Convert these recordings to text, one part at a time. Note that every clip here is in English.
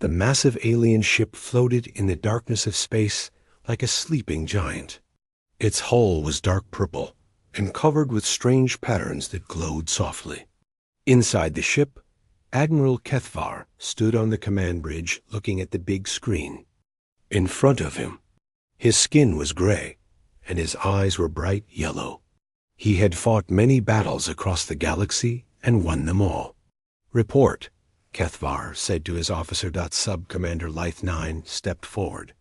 The massive alien ship floated in the darkness of space like a sleeping giant. Its hull was dark purple and covered with strange patterns that glowed softly. Inside the ship, Admiral Kethvar stood on the command bridge looking at the big screen. In front of him, his skin was gray and his eyes were bright yellow. He had fought many battles across the galaxy and won them all. "Report," Kethvar said to his officer. Sub-Commander Lythe 9 stepped forward.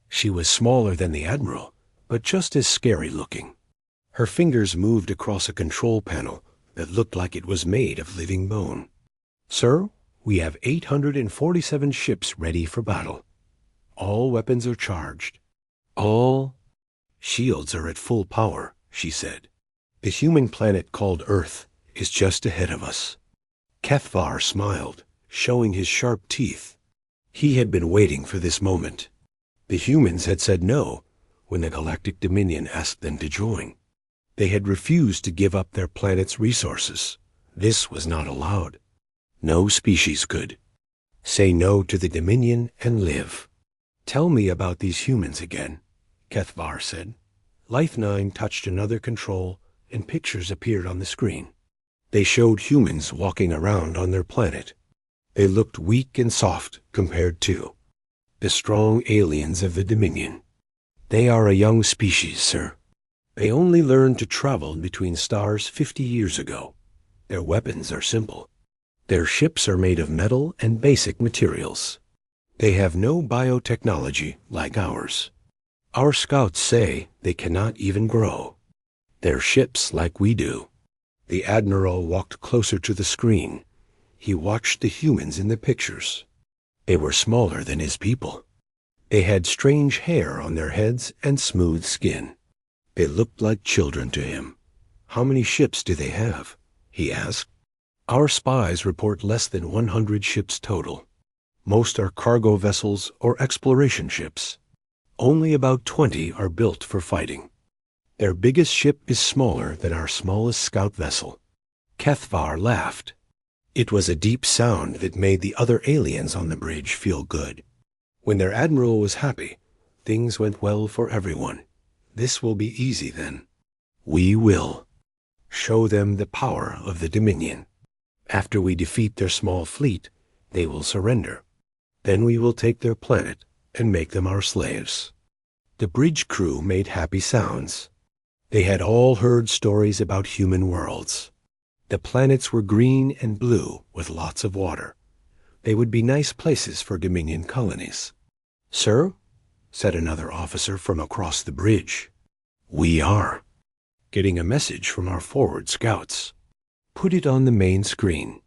She was smaller than the Admiral, but just as scary looking. Her fingers moved across a control panel that looked like it was made of living bone. "Sir, we have 847 ships ready for battle. All weapons are charged. All shields are at full power," she said. "The human planet called Earth is just ahead of us." Kethvar smiled, showing his sharp teeth. He had been waiting for this moment. The humans had said no when the Galactic Dominion asked them to join. They had refused to give up their planet's resources. This was not allowed. No species could. Say no to the Dominion and live. "Tell me about these humans again," Kethvar said. Lythe 9 touched another control and pictures appeared on the screen. They showed humans walking around on their planet. They looked weak and soft compared to the strong aliens of the Dominion. "They are a young species, sir. They only learned to travel between stars 50 years ago. Their weapons are simple. Their ships are made of metal and basic materials. They have no biotechnology like ours. Our scouts say they cannot even grow. Their ships like we do." The Admiral walked closer to the screen. He watched the humans in the pictures. They were smaller than his people. They had strange hair on their heads and smooth skin. They looked like children to him. "How many ships do they have?" he asked. "Our spies report less than 100 ships total. Most are cargo vessels or exploration ships. Only about 20 are built for fighting. Their biggest ship is smaller than our smallest scout vessel." Kethvar laughed. It was a deep sound that made the other aliens on the bridge feel good. When their admiral was happy, things went well for everyone. This will be easy then. We will show them the power of the Dominion. After we defeat their small fleet, they will surrender. Then we will take their planet and make them our slaves. The bridge crew made happy sounds. They had all heard stories about human worlds. The planets were green and blue with lots of water. They would be nice places for Dominion colonies. "Sir," said another officer from across the bridge, "we are getting a message from our forward scouts." "Put it on the main screen,"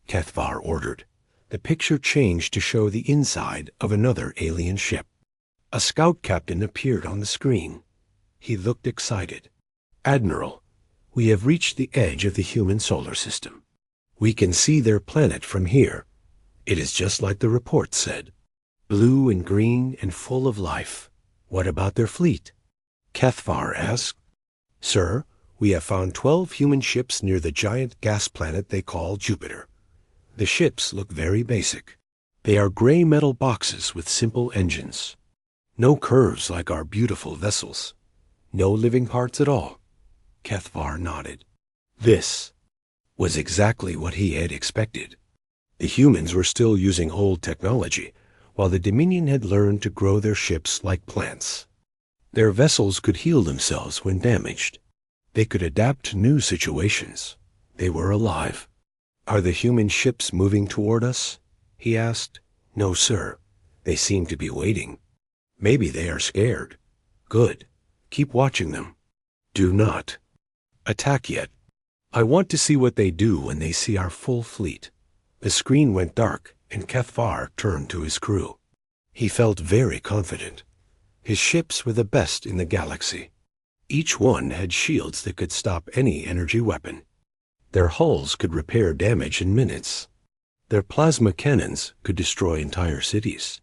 Kethvar ordered. The picture changed to show the inside of another alien ship. A scout captain appeared on the screen. He looked excited. "Admiral, we have reached the edge of the human solar system. We can see their planet from here. It is just like the report said. Blue and green and full of life. What about their fleet?" Kethvar asked. "Sir, we have found 12 human ships near the giant gas planet they call Jupiter. The ships look very basic. They are gray metal boxes with simple engines. No curves like our beautiful vessels. No living parts at all." Kethvar nodded. This was exactly what he had expected. The humans were still using old technology, while the Dominion had learned to grow their ships like plants. Their vessels could heal themselves when damaged. They could adapt to new situations. They were alive. "Are the human ships moving toward us?" he asked. "No, sir. They seem to be waiting. Maybe they are scared." "Good. Keep watching them. Do not attack yet. I want to see what they do when they see our full fleet." The screen went dark, and Kethvar turned to his crew. He felt very confident. His ships were the best in the galaxy. Each one had shields that could stop any energy weapon. Their hulls could repair damage in minutes. Their plasma cannons could destroy entire cities.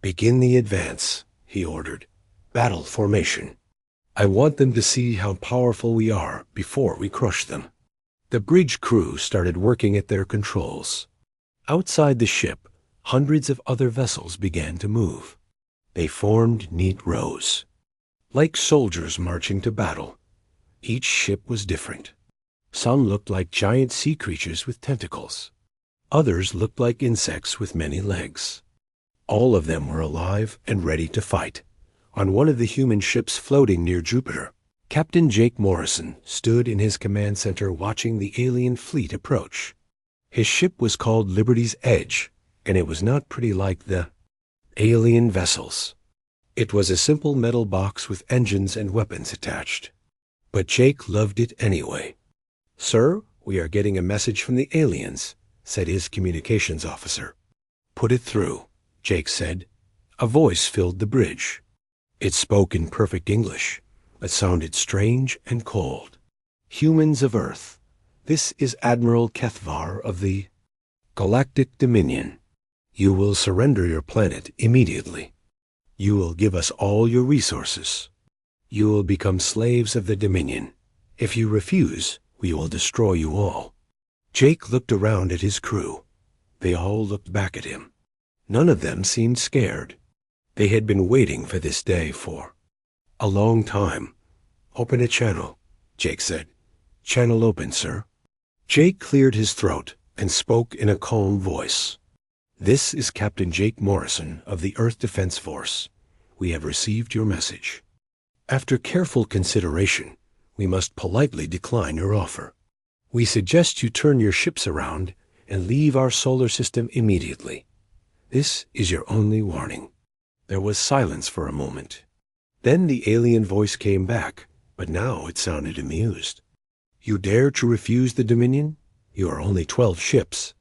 "Begin the advance," he ordered. "Battle formation. I want them to see how powerful we are before we crush them." The bridge crew started working at their controls. Outside the ship, hundreds of other vessels began to move. They formed neat rows, like soldiers marching to battle. Each ship was different. Some looked like giant sea creatures with tentacles. Others looked like insects with many legs. All of them were alive and ready to fight. On one of the human ships floating near Jupiter, Captain Jake Morrison stood in his command center watching the alien fleet approach. His ship was called Liberty's Edge, and it was not pretty like the alien vessels. It was a simple metal box with engines and weapons attached. But Jake loved it anyway. "Sir, we are getting a message from the aliens," said his communications officer. "Put it through," Jake said. A voice filled the bridge. It spoke in perfect English. It sounded strange and cold. "Humans of Earth, this is Admiral Kethvar of the Galactic Dominion. You will surrender your planet immediately. You will give us all your resources. You will become slaves of the Dominion. If you refuse, we will destroy you all." Jake looked around at his crew. They all looked back at him. None of them seemed scared. They had been waiting for this day for a long time. "Open a channel," Jake said. "Channel open, sir." Jake cleared his throat and spoke in a calm voice. "This is Captain Jake Morrison of the Earth Defense Force. We have received your message. After careful consideration, we must politely decline your offer. We suggest you turn your ships around and leave our solar system immediately. This is your only warning." There was silence for a moment. Then the alien voice came back, but now it sounded amused. "You dare to refuse the Dominion? You are only 12 ships.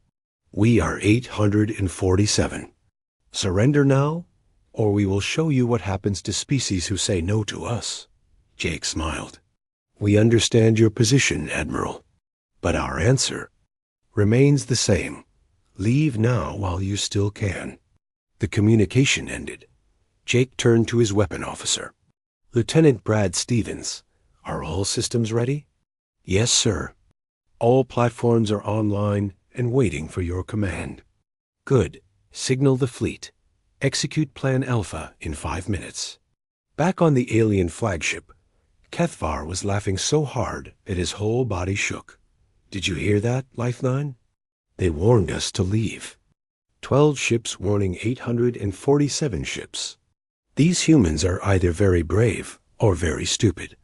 We are 847. Surrender now, or we will show you what happens to species who say no to us." Jake smiled. "We understand your position, Admiral, but our answer remains the same. Leave now while you still can." The communication ended. Jake turned to his weapon officer. "Lieutenant Brad Stevens, are all systems ready?" "Yes, sir. All platforms are online and waiting for your command." "Good. Signal the fleet. Execute Plan Alpha in 5 minutes." Back on the alien flagship, Kethvar was laughing so hard that his whole body shook. "Did you hear that, Life 9? They warned us to leave. 12 ships warning 847 ships. These humans are either very brave or very stupid."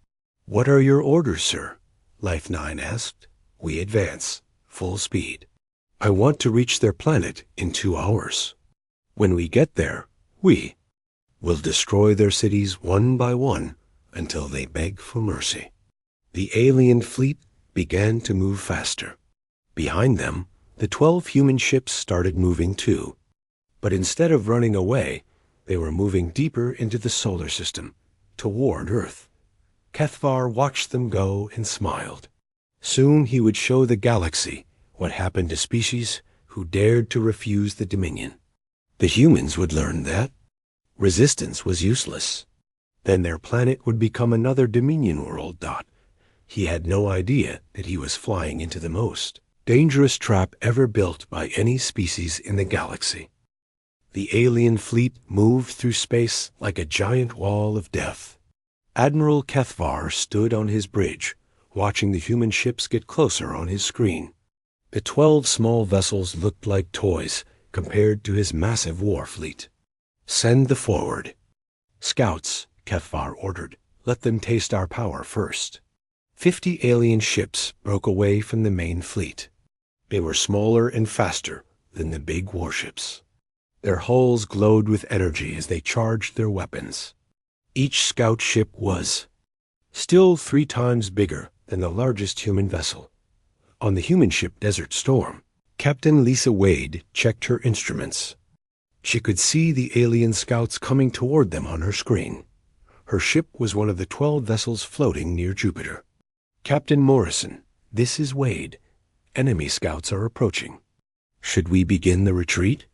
"What are your orders, sir?" Life 9 asked. "We advance. Full speed. I want to reach their planet in 2 hours. When we get there, we will destroy their cities one by one until they beg for mercy." The alien fleet began to move faster. Behind them, the 12 human ships started moving too. But instead of running away, they were moving deeper into the solar system, toward Earth. Kethvar watched them go and smiled. Soon he would show the galaxy what happened to species who dared to refuse the Dominion. The humans would learn that resistance was useless. Then their planet would become another Dominion world. He had no idea that he was flying into the most dangerous trap ever built by any species in the galaxy. The alien fleet moved through space like a giant wall of death. Admiral Kethvar stood on his bridge, watching the human ships get closer on his screen. The 12 small vessels looked like toys compared to his massive war fleet. "Send the forward." "Scouts," Kethvar ordered. "Let them taste our power first." 50 alien ships broke away from the main fleet. They were smaller and faster than the big warships. Their hulls glowed with energy as they charged their weapons. Each scout ship was still 3 times bigger than the largest human vessel. On the human ship Desert Storm, Captain Lisa Wade checked her instruments. She could see the alien scouts coming toward them on her screen. Her ship was one of the 12 vessels floating near Jupiter. "Captain Morrison, this is Wade. Enemy scouts are approaching. Should we begin the retreat?"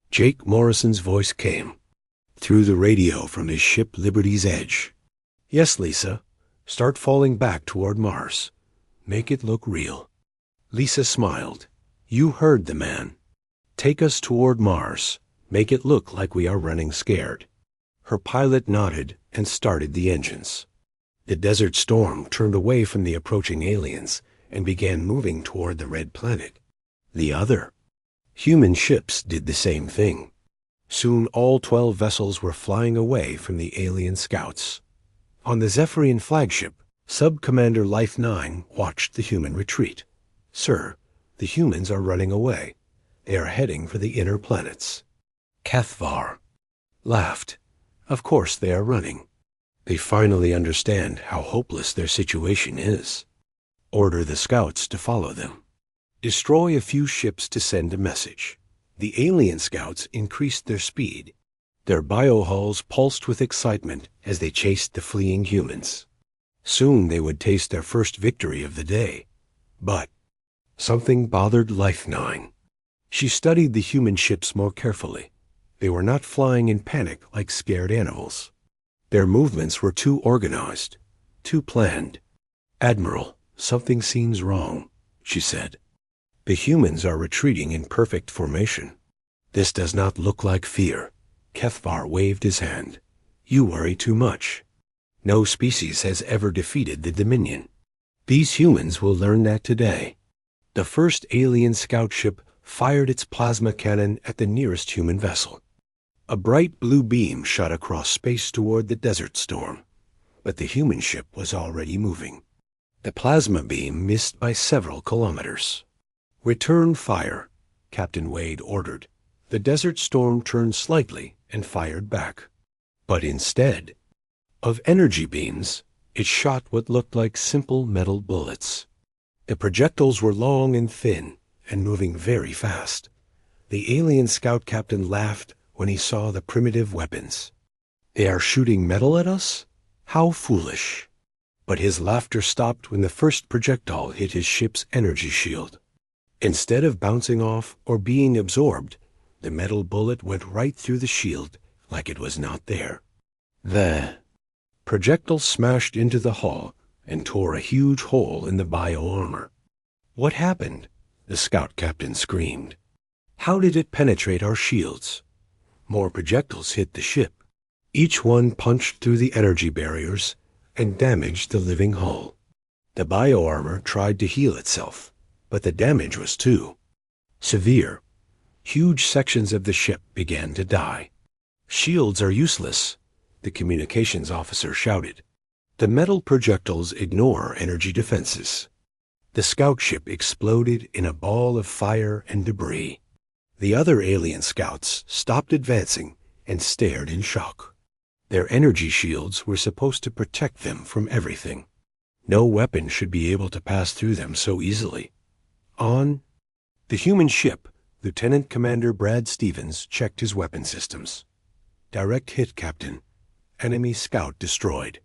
Jake Morrison's voice came through the radio from his ship Liberty's Edge. "Yes, Lisa. Start falling back toward Mars. Make it look real." Lisa smiled. "You heard the man. Take us toward Mars. Make it look like we are running scared." Her pilot nodded and started the engines. The Desert Storm turned away from the approaching aliens and began moving toward the red planet. The other human ships did the same thing. Soon all 12 vessels were flying away from the alien scouts. On the Zephyrian flagship, Sub-Commander Life 9 watched the human retreat. "Sir, the humans are running away. They are heading for the inner planets." Cathvar laughed. "Of course they are running. They finally understand how hopeless their situation is. Order the scouts to follow them. Destroy a few ships to send a message." The alien scouts increased their speed. Their biohulls pulsed with excitement as they chased the fleeing humans. Soon they would taste their first victory of the day. But something bothered Life 9. She studied the human ships more carefully. They were not flying in panic like scared animals. Their movements were too organized, too planned. "Admiral, something seems wrong," she said. "The humans are retreating in perfect formation. This does not look like fear." Cathvar waved his hand. "You worry too much. No species has ever defeated the Dominion. These humans will learn that today." The first alien scout ship fired its plasma cannon at the nearest human vessel. A bright blue beam shot across space toward the Desert Storm, but the human ship was already moving. The plasma beam missed by several kilometers. "Return fire," Captain Wade ordered. The Desert Storm turned slightly and fired back. But instead of energy beams, it shot what looked like simple metal bullets. The projectiles were long and thin and moving very fast. The alien scout captain laughed when he saw the primitive weapons. "They are shooting metal at us? How foolish." But his laughter stopped when the first projectile hit his ship's energy shield. Instead of bouncing off or being absorbed, the metal bullet went right through the shield like it was not there. The projectile smashed into the hull and tore a huge hole in the bio-armor. "What happened?" the scout captain screamed. "How did it penetrate our shields?" More projectiles hit the ship. Each one punched through the energy barriers and damaged the living hull. The bio-armor tried to heal itself, but the damage was too severe. Huge sections of the ship began to die. "Shields are useless," the communications officer shouted. "The metal projectiles ignore energy defenses." The scout ship exploded in a ball of fire and debris. The other alien scouts stopped advancing and stared in shock. Their energy shields were supposed to protect them from everything. No weapon should be able to pass through them so easily. On the human ship, Lieutenant Commander Brad Stevens checked his weapon systems. "Direct hit, Captain. Enemy scout destroyed."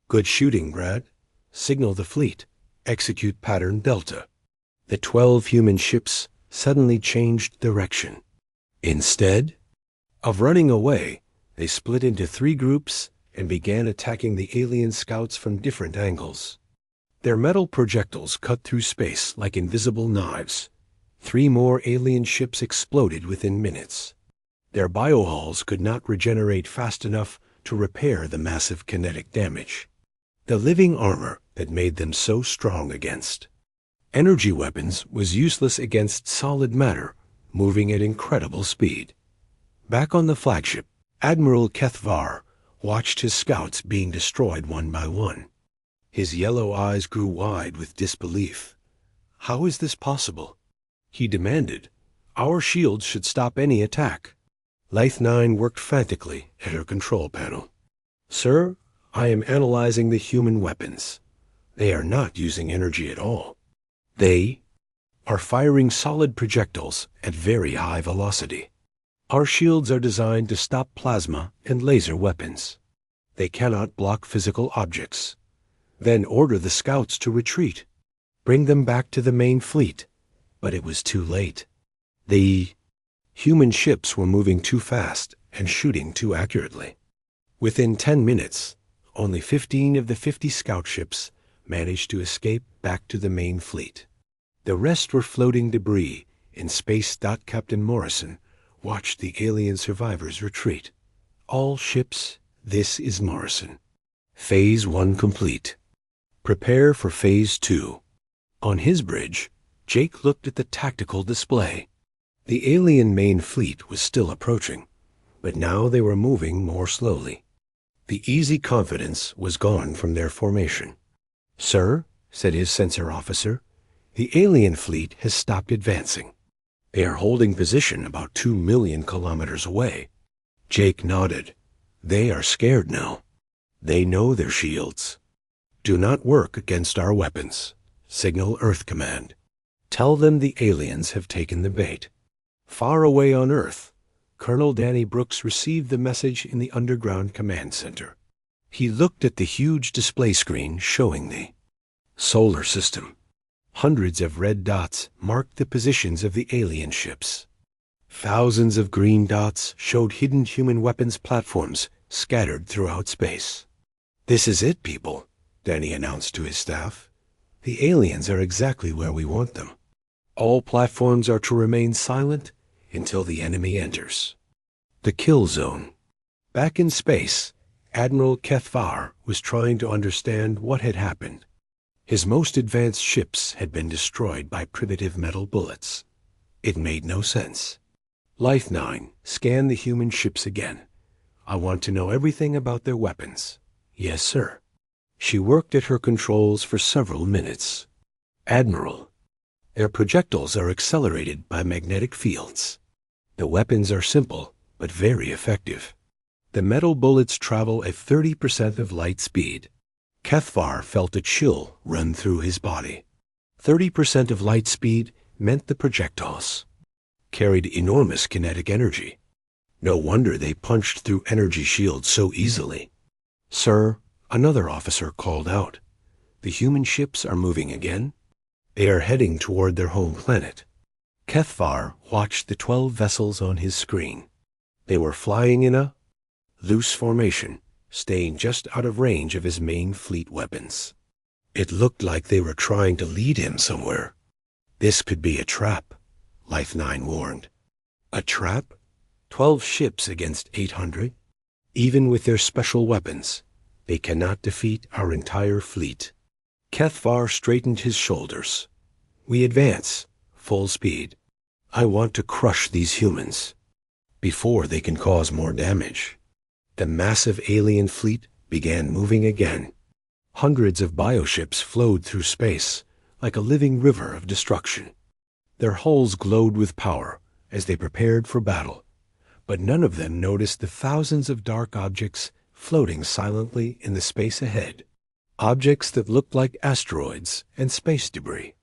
"Good shooting, Brad. Signal the fleet. Execute pattern Delta." The 12 human ships suddenly changed direction. Instead of running away, they split into 3 groups and began attacking the alien scouts from different angles. Their metal projectiles cut through space like invisible knives. 3 more alien ships exploded within minutes. Their biohulls could not regenerate fast enough to repair the massive kinetic damage. The living armor that made them so strong against energy weapons was useless against solid matter, moving at incredible speed. Back on the flagship, Admiral Cathvar watched his scouts being destroyed one by one. His yellow eyes grew wide with disbelief. "How is this possible?" he demanded. "Our shields should stop any attack." Life 9 worked frantically at her control panel. "Sir, I am analyzing the human weapons. They are not using energy at all. They are firing solid projectiles at very high velocity. Our shields are designed to stop plasma and laser weapons. They cannot block physical objects." Then order the scouts to retreat. Bring them back to the main fleet. But it was too late. The human ships were moving too fast and shooting too accurately. Within 10 minutes, only 15 of the 50 scout ships managed to escape back to the main fleet. The rest were floating debris In space. Captain Morrison watched the alien survivors retreat. All ships, this is Morrison. Phase 1 complete. Prepare for Phase 2. On his bridge, Jake looked at the tactical display. The alien main fleet was still approaching, but now they were moving more slowly. The easy confidence was gone from their formation. "Sir," said his sensor officer, "the alien fleet has stopped advancing. They are holding position about 2 million kilometers away." Jake nodded. "They are scared now. They know their shields. Do not work against our weapons. Signal Earth Command. Tell them the aliens have taken the bait." Far away on Earth, Colonel Danny Brooks received the message in the underground command center. He looked at the huge display screen showing the solar system. Hundreds of red dots marked the positions of the alien ships. Thousands of green dots showed hidden human weapons platforms scattered throughout space. "This is it, people," Danny announced to his staff. "The aliens are exactly where we want them. All platforms are to remain silent until the enemy enters." The kill zone. Back in space, Admiral Kethvar was trying to understand what had happened. His most advanced ships had been destroyed by primitive metal bullets. It made no sense. "Life 9, scan the human ships again. I want to know everything about their weapons." "Yes, sir." She worked at her controls for several minutes. "Admiral, their projectiles are accelerated by magnetic fields. The weapons are simple, but very effective. The metal bullets travel at 30% of light speed." Kethvar felt a chill run through his body. 30% of light speed meant the projectiles carried enormous kinetic energy. No wonder they punched through energy shields so easily. "Sir," another officer called out, "the human ships are moving again. They are heading toward their home planet." Kethvar watched the 12 vessels on his screen. They were flying in a loose formation, staying just out of range of his main fleet weapons. It looked like they were trying to lead him somewhere. "This could be a trap," Life 9 warned. "A trap? 12 ships against 800? Even with their special weapons, they cannot defeat our entire fleet." Kethvar straightened his shoulders. "We advance, full speed. I want to crush these humans before they can cause more damage." The massive alien fleet began moving again. Hundreds of bioships flowed through space like a living river of destruction. Their hulls glowed with power as they prepared for battle, but none of them noticed the thousands of dark objects floating silently in the space ahead. Objects that looked like asteroids and space debris.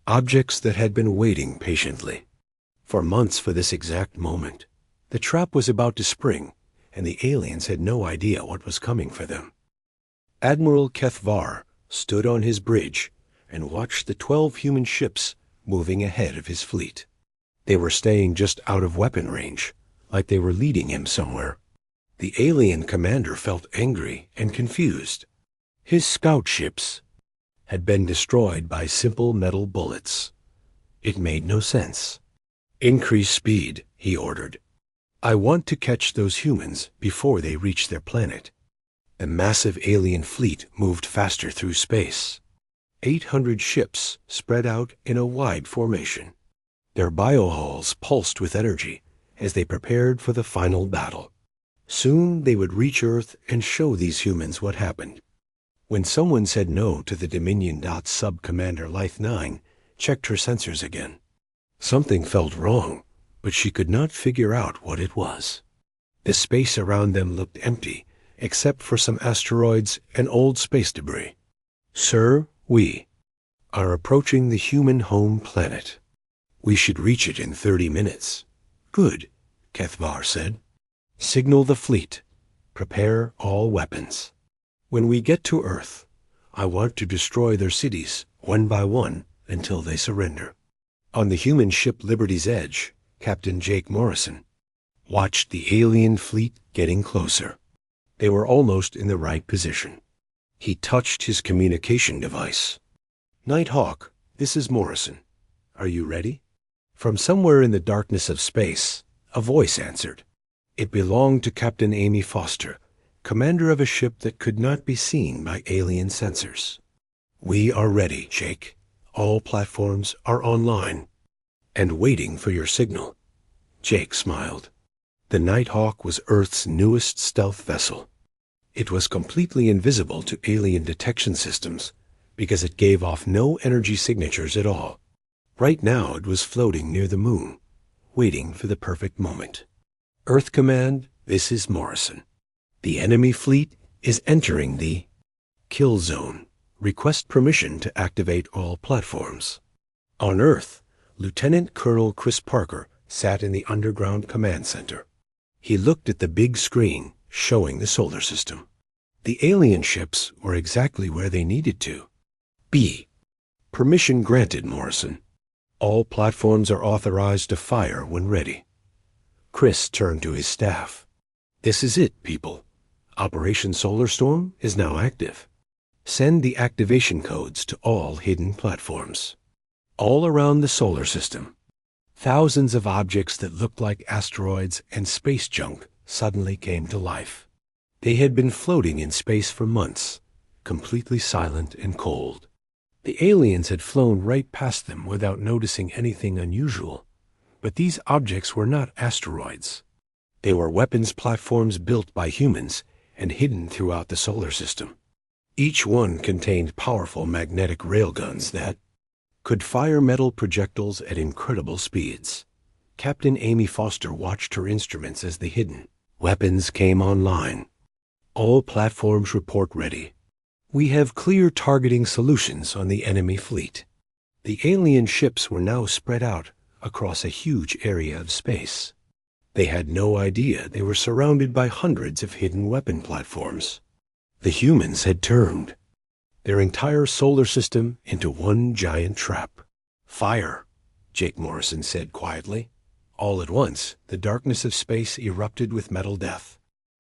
Objects that had been waiting patiently for months for this exact moment. The trap was about to spring, and the aliens had no idea what was coming for them. Admiral Kethvar stood on his bridge and watched the 12 human ships moving ahead of his fleet. They were staying just out of weapon range, like they were leading him somewhere. The alien commander felt angry and confused. His scout ships had been destroyed by simple metal bullets. It made no sense. "Increase speed," he ordered. "I want to catch those humans before they reach their planet." The massive alien fleet moved faster through space. 800 ships spread out in a wide formation. Their biohulls pulsed with energy as they prepared for the final battle. Soon they would reach Earth and show these humans what happened. When someone said no to the Dominion Sub-Commander Life 9 checked her sensors again. Something felt wrong, but she could not figure out what it was. The space around them looked empty, except for some asteroids and old space debris. "Sir, we are approaching the human home planet. We should reach it in 30 minutes. "Good," Kethvar said. "Signal the fleet. Prepare all weapons. When we get to Earth, I want to destroy their cities one by one until they surrender." On the human ship Liberty's Edge, Captain Jake Morrison watched the alien fleet getting closer. They were almost in the right position. He touched his communication device. "Nighthawk, this is Morrison. Are you ready?" From somewhere in the darkness of space, a voice answered. It belonged to Captain Amy Foster, commander of a ship that could not be seen by alien sensors. "We are ready, Jake. All platforms are online and waiting for your signal." Jake smiled. The Nighthawk was Earth's newest stealth vessel. It was completely invisible to alien detection systems because it gave off no energy signatures at all. Right now it was floating near the moon, waiting for the perfect moment. "Earth Command, this is Morrison. The enemy fleet is entering the kill zone. Request permission to activate all platforms." On Earth, Lieutenant Colonel Chris Parker sat in the underground command center. He looked at the big screen showing the solar system. The alien ships were exactly where they needed to be. "Permission granted, Morrison. All platforms are authorized to fire when ready." Chris turned to his staff. "This is it, people. Operation Solar Storm is now active. Send the activation codes to all hidden platforms." All around the solar system, thousands of objects that looked like asteroids and space junk suddenly came to life. They had been floating in space for months, completely silent and cold. The aliens had flown right past them without noticing anything unusual. But these objects were not asteroids. They were weapons platforms built by humans and hidden throughout the solar system. Each one contained powerful magnetic railguns that could fire metal projectiles at incredible speeds. Captain Amy Foster watched her instruments as the hidden weapons came online. "All platforms report ready. We have clear targeting solutions on the enemy fleet." The alien ships were now spread out across a huge area of space. They had no idea they were surrounded by hundreds of hidden weapon platforms. The humans had turned their entire solar system into one giant trap. "Fire," Jake Morrison said quietly. All at once, the darkness of space erupted with metal death.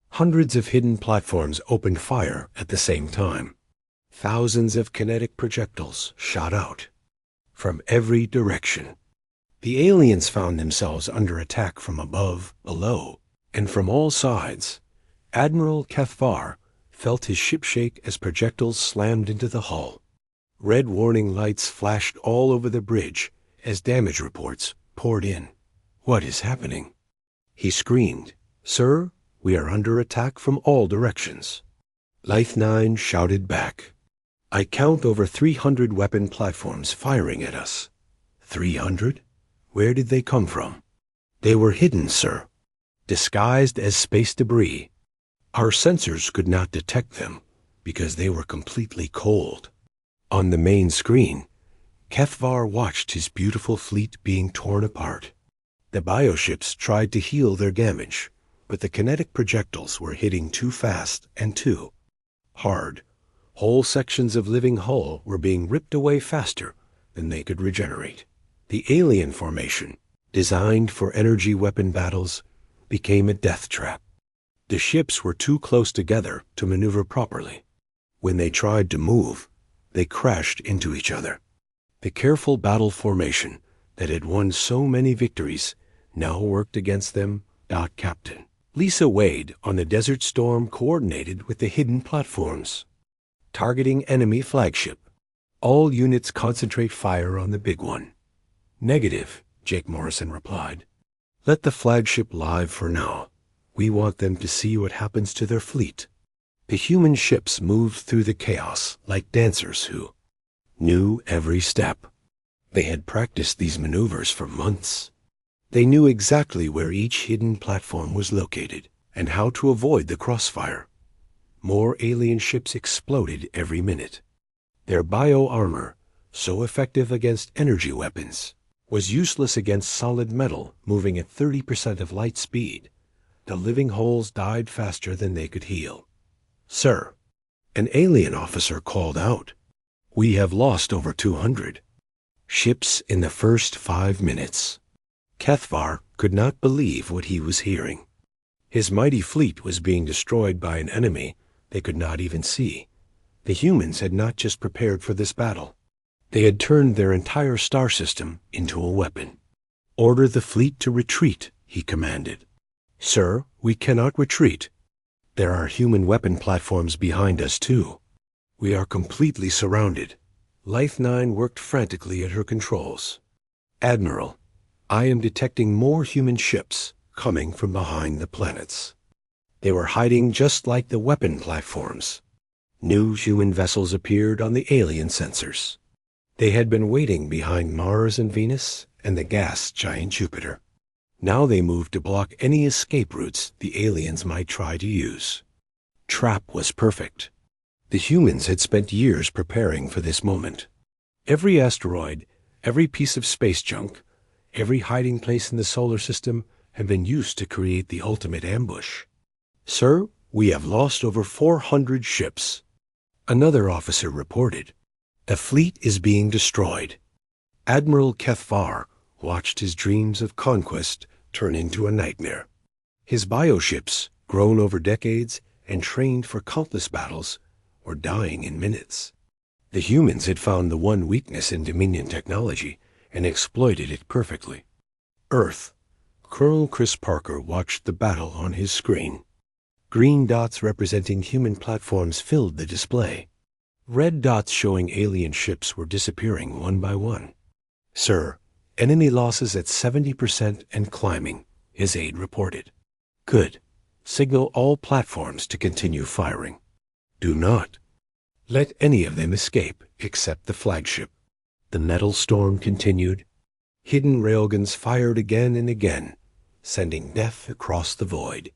Hundreds of hidden platforms opened fire at the same time. Thousands of kinetic projectiles shot out from every direction. The aliens found themselves under attack from above, below, and from all sides. Admiral Cathvar felt his ship shake as projectiles slammed into the hull. Red warning lights flashed all over the bridge as damage reports poured in. "What is happening?" he screamed. "Sir, we are under attack from all directions." Life 9 shouted back. "I count over 300 weapon platforms firing at us." 300? Where did they come from? "They were hidden, sir, disguised as space debris. Our sensors could not detect them because they were completely cold." On the main screen, Cathvar watched his beautiful fleet being torn apart. The bioships tried to heal their damage, but the kinetic projectiles were hitting too fast and too hard. Whole sections of living hull were being ripped away faster than they could regenerate. The alien formation, designed for energy weapon battles, became a death trap. The ships were too close together to maneuver properly. When they tried to move, they crashed into each other. The careful battle formation that had won so many victories now worked against them. Captain Lisa Wade on the Desert Storm coordinated with the hidden platforms. "Targeting enemy flagship. All units concentrate fire on the big one." "Negative," Jake Morrison replied. "Let the flagship live for now. We want them to see what happens to their fleet." The human ships moved through the chaos like dancers who knew every step. They had practiced these maneuvers for months. They knew exactly where each hidden platform was located and how to avoid the crossfire. More alien ships exploded every minute. Their bio-armor, so effective against energy weapons, was useless against solid metal moving at 30% of light speed. The living holes died faster than they could heal. "Sir," an alien officer called out, "we have lost over 200 ships in the first 5 minutes." Cathvar could not believe what he was hearing. His mighty fleet was being destroyed by an enemy they could not even see. The humans had not just prepared for this battle. They had turned their entire star system into a weapon. Order the fleet to retreat, he commanded. Sir, we cannot retreat. There are human weapon platforms behind us, too. We are completely surrounded. Life 9 worked frantically at her controls. Admiral, I am detecting more human ships coming from behind the planets. They were hiding just like the weapon platforms. New human vessels appeared on the alien sensors. They had been waiting behind Mars and Venus and the gas giant Jupiter. Now they moved to block any escape routes the aliens might try to use. Trap was perfect. The humans had spent years preparing for this moment. Every asteroid, every piece of space junk, every hiding place in the solar system had been used to create the ultimate ambush. Sir, we have lost over 400 ships. Another officer reported. The fleet is being destroyed. Admiral Kethvar watched his dreams of conquest turn into a nightmare. His bioships, grown over decades and trained for countless battles, were dying in minutes. The humans had found the one weakness in Dominion technology and exploited it perfectly. Earth. Colonel Chris Parker watched the battle on his screen. Green dots representing human platforms filled the display. Red dots showing alien ships were disappearing one by one. Sir, enemy losses at 70% and climbing, his aide reported. Good. Signal all platforms to continue firing. Do not let any of them escape except the flagship. The metal storm continued. Hidden railguns fired again and again, sending death across the void.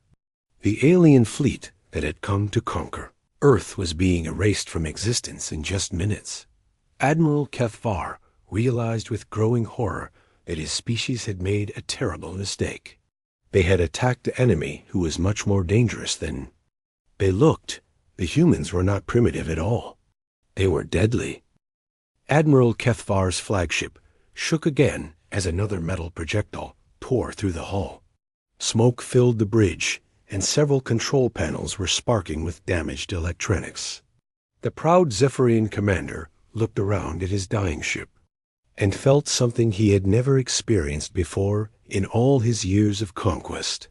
The alien fleet that had come to conquer Earth was being erased from existence in just minutes. Admiral Kethvar realized with growing horror that his species had made a terrible mistake. They had attacked an enemy who was much more dangerous than... They looked. The humans were not primitive at all. They were deadly. Admiral Kethvar's flagship shook again as another metal projectile tore through the hull. Smoke filled the bridge, and several control panels were sparking with damaged electronics. The proud Zephyrian commander looked around at his dying ship and felt something he had never experienced before in all his years of conquest.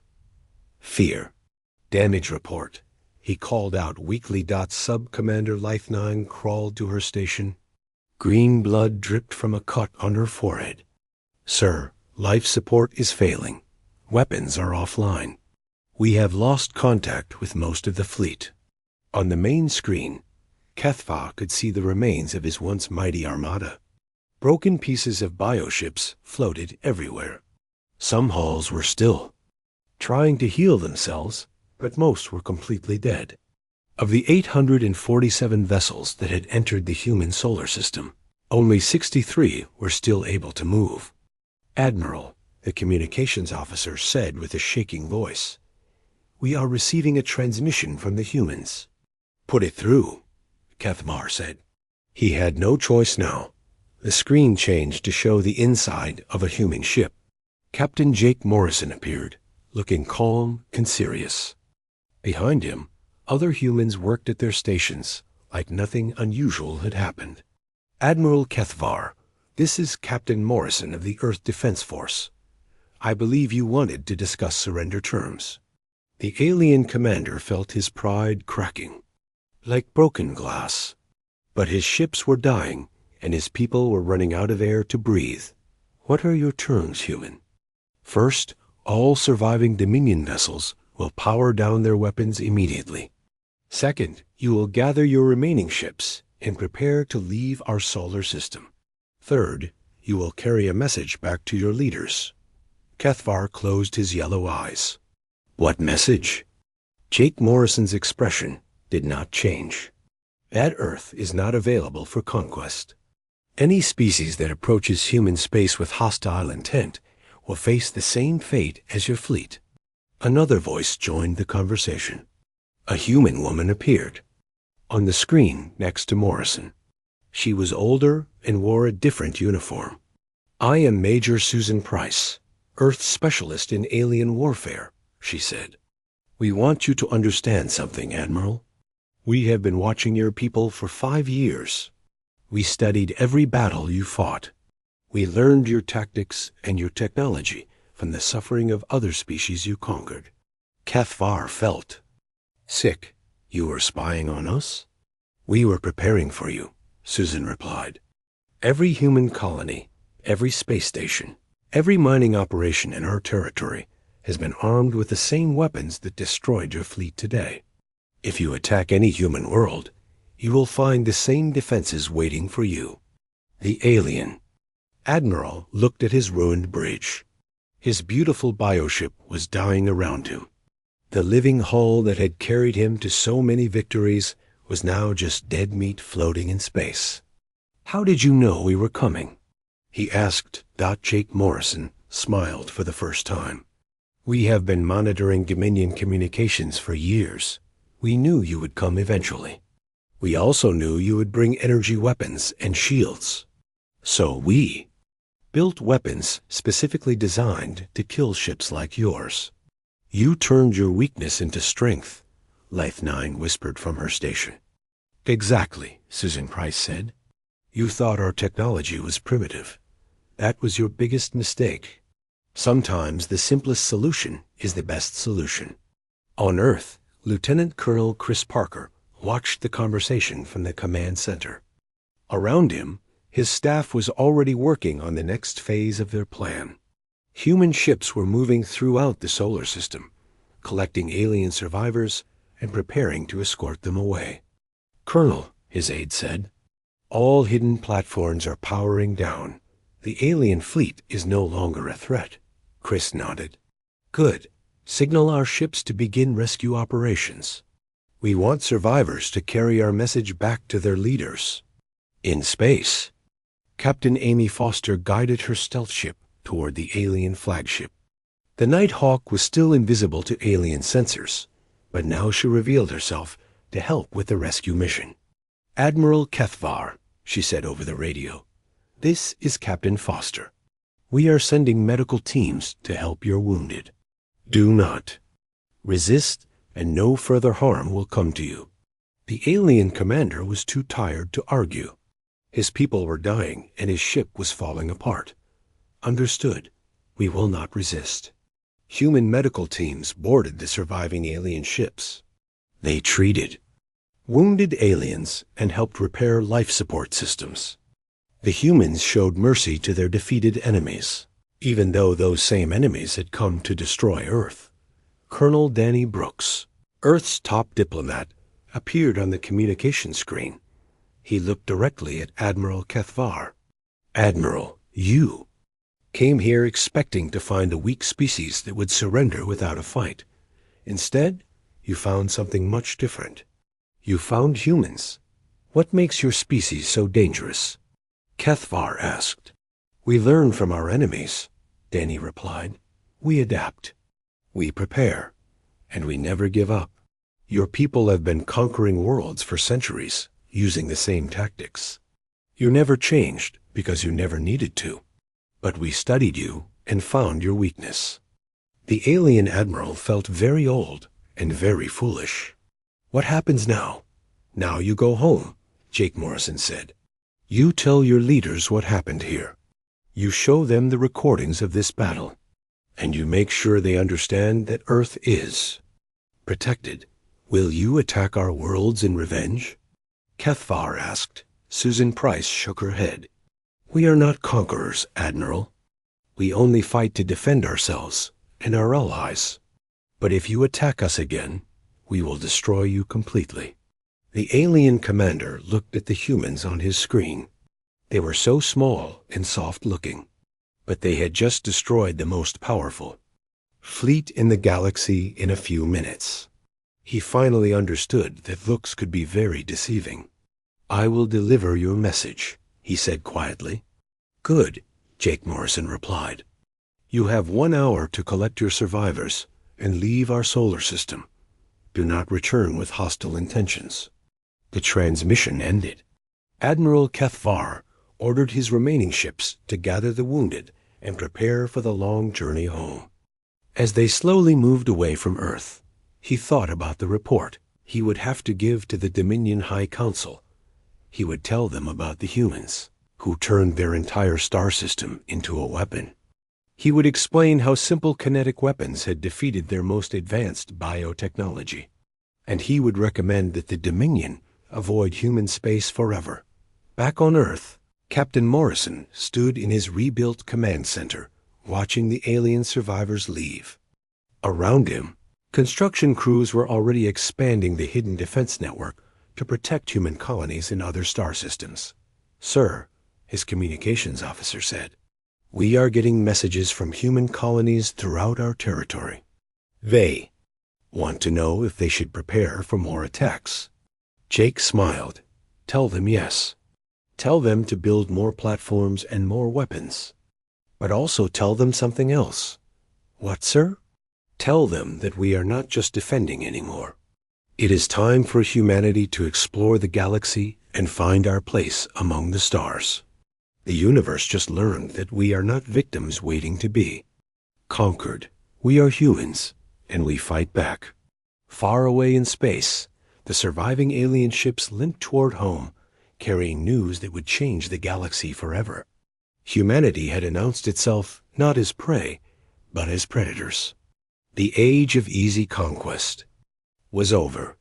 Fear. Damage report. He called out weakly. Sub-Commander Life 9 crawled to her station. Green blood dripped from a cut on her forehead. Sir, life support is failing. Weapons are offline. We have lost contact with most of the fleet. On the main screen, Kethva could see the remains of his once mighty armada. Broken pieces of bioships floated everywhere. Some hulls were still, trying to heal themselves, but most were completely dead. Of the 847 vessels that had entered the human solar system, only 63 were still able to move. Admiral, the communications officer said with a shaking voice, "We are receiving a transmission from the humans." "Put it through," Kethvar said. He had no choice now. The screen changed to show the inside of a human ship. Captain Jake Morrison appeared, looking calm and serious. Behind him, other humans worked at their stations, like nothing unusual had happened. "Admiral Kethvar, this is Captain Morrison of the Earth Defense Force. I believe you wanted to discuss surrender terms." The alien commander felt his pride cracking, like broken glass. But his ships were dying, and his people were running out of air to breathe. "What are your terms, human?" "First, all surviving Dominion vessels will power down their weapons immediately. Second, you will gather your remaining ships and prepare to leave our solar system. Third, you will carry a message back to your leaders." Kethvar closed his yellow eyes. "What message?" Jake Morrison's expression did not change. "That Earth is not available for conquest. Any species that approaches human space with hostile intent will face the same fate as your fleet." Another voice joined the conversation. A human woman appeared on the screen next to Morrison. She was older and wore a different uniform. "I am Major Susan Price, Earth Specialist in Alien Warfare," she said. "We want you to understand something, Admiral. We have been watching your people for 5 years. We studied every battle you fought. We learned your tactics and your technology from the suffering of other species you conquered. Cathvar felt sick. You were spying on us? We were preparing for you, Susan replied. Every human colony, every space station, every mining operation in our territory has been armed with the same weapons that destroyed your fleet today. If you attack any human world, you will find the same defenses waiting for you. The alien. Admiral looked at his ruined bridge. His beautiful bioship was dying around him. The living hull that had carried him to so many victories was now just dead meat floating in space. How did you know we were coming? He asked. Jake Morrison smiled for the first time. We have been monitoring Dominion communications for years. We knew you would come eventually. We also knew you would bring energy weapons and shields. So we built weapons specifically designed to kill ships like yours. You turned your weakness into strength, Life 9 whispered from her station. Exactly, Susan Price said. You thought our technology was primitive. That was your biggest mistake. Sometimes the simplest solution is the best solution. On Earth, Lieutenant Colonel Chris Parker watched the conversation from the command center. Around him, his staff was already working on the next phase of their plan. Human ships were moving throughout the solar system, collecting alien survivors and preparing to escort them away. Colonel, his aide said, all hidden platforms are powering down. The alien fleet is no longer a threat. Chris nodded. Good. Signal our ships to begin rescue operations. We want survivors to carry our message back to their leaders. In space, Captain Amy Foster guided her stealth ship toward the alien flagship. The Nighthawk was still invisible to alien sensors, but now she revealed herself to help with the rescue mission. Admiral Cathvar, she said over the radio, this is Captain Foster. We are sending medical teams to help your wounded. Do not resist, and no further harm will come to you. The alien commander was too tired to argue. His people were dying, and his ship was falling apart. Understood. We will not resist. Human medical teams boarded the surviving alien ships. They treated wounded aliens and helped repair life support systems. The humans showed mercy to their defeated enemies, even though those same enemies had come to destroy Earth. Colonel Danny Brooks, Earth's top diplomat, appeared on the communication screen. He looked directly at Admiral Cathvar. Admiral, you came here expecting to find a weak species that would surrender without a fight. Instead, you found something much different. You found humans. What makes your species so dangerous? Cathvar asked. We learn from our enemies, Danny replied. We adapt. We prepare. And we never give up. Your people have been conquering worlds for centuries, using the same tactics. You never changed because you never needed to. But we studied you and found your weakness. The alien admiral felt very old and very foolish. What happens now? Now you go home, Jake Morrison said. You tell your leaders what happened here. You show them the recordings of this battle. And you make sure they understand that Earth is protected. Will you attack our worlds in revenge? Cathvar asked. Susan Price shook her head. We are not conquerors, Admiral. We only fight to defend ourselves and our allies. But if you attack us again, we will destroy you completely. The alien commander looked at the humans on his screen. They were so small and soft-looking, but they had just destroyed the most powerful fleet in the galaxy in a few minutes. He finally understood that looks could be very deceiving. I will deliver your message, he said quietly. Good, Jake Morrison replied. You have 1 hour to collect your survivors and leave our solar system. Do not return with hostile intentions. The transmission ended. Admiral Cathvar ordered his remaining ships to gather the wounded and prepare for the long journey home. As they slowly moved away from Earth, he thought about the report he would have to give to the Dominion High Council. He would tell them about the humans, who turned their entire star system into a weapon. He would explain how simple kinetic weapons had defeated their most advanced biotechnology. And he would recommend that the Dominion avoid human space forever. Back on Earth, Captain Morrison stood in his rebuilt command center, watching the alien survivors leave. Around him, construction crews were already expanding the hidden defense network to protect human colonies in other star systems. "Sir," his communications officer said, "we are getting messages from human colonies throughout our territory. They want to know if they should prepare for more attacks." Jake smiled. "Tell them yes. Tell them to build more platforms and more weapons. But also tell them something else." "What, sir?" "Tell them that we are not just defending anymore. It is time for humanity to explore the galaxy and find our place among the stars. The universe just learned that we are not victims waiting to be conquered. We are humans, and we fight back." Far away in space, the surviving alien ships limped toward home, carrying news that would change the galaxy forever. Humanity had announced itself not as prey, but as predators. The age of easy conquest was over.